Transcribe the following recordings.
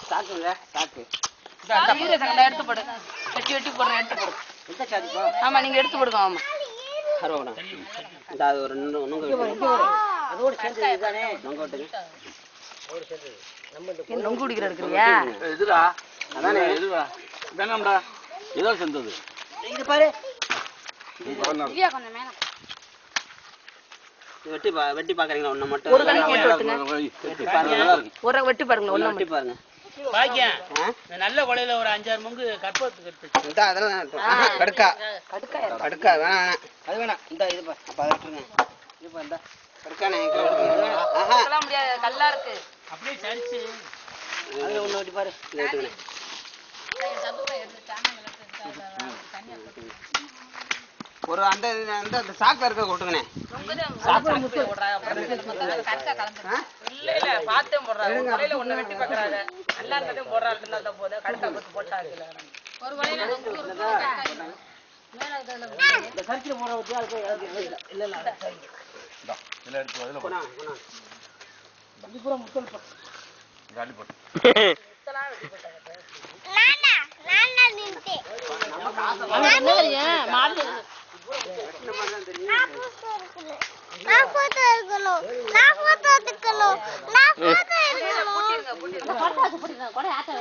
சாக்குங்க சாக்கு எடுத்து போடு வெட்டி வெட்டி போடுறேன் எடுத்து போடு ஆமா நீங்க எடுத்து போடுங்க ஆமா அரோனா இந்த அது ஒரு அதோட சேர்ந்து இதுதானே நொங்க விட்டுங்க நொங்கு குடிக்கிற எடுக்கிறியா எதுடா அதானே எதுவா வேணாம்டா ஏதோ சேர்ந்தது இங்க பாரு இல்லையா கொஞ்சம் மேல வெட்டி பாக்குறீங்களா ஒண்ணு மட்டும் ஒரு கணக்கு போட்டு வெட்டுங்க ஒரு வெட்டி பாருங்க ஒண்ணு வெட்டி பாருங்க பாக்கியம் நல்ல கொலையில ஒரு 5-6 முங்கு கற்பத்துக்கு எடுத்து இந்த அதெல்லாம் கடுக்கா கடுக்கா கடுக்கா வேணாம் அது வேணாம் இந்த இது பா அப்ப அதை விட்டுருங்க இது பா இந்த கடுக்கானே அதெல்லாம் முடியாது கல்லா இருக்கு அப்படியே சரிச்சு அது ஒண்ணு வெட்டி பாரு இதை விட்டுருங்க ஒரு அந்த அந்த சாக்குல இருக்க கொட்டுங்கண்ணே இல்ல இல்ல பாத்தே போடுறாங்க கொலையில ஒண்ணு வெட்டி பாக்குறாங்க நல்லா இருந்ததையும் போடுறாங்க போது கடுக்கா பத்து போட்டாங்க ஒரு கொலையில இந்த கரிச்சில போற வச்சு அது இல்ல இல்ல இல்ல எடுத்து அதுல போடு இது பூரா முத்தல் போடு காலி போடு முத்தலாம் வெட்டி போட்டாங்க நானா நின்னுட்டே நம்ம காசை என்ன தெரியா மாடு நான் போட்டோ எடுக்கணும் நான் போட்டோ எடுக்கணும் கொடை ஆட்ட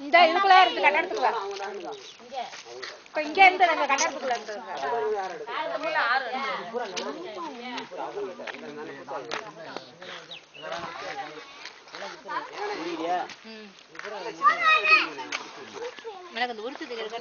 இந்த இதுக்குள்ள இருந்து கட்டடத்துக்குள்ள இங்க இருந்து நம்ம கட்டடத்துக்குள்ள இருந்து எனக்கு அந்த உருத்து கிடக்கு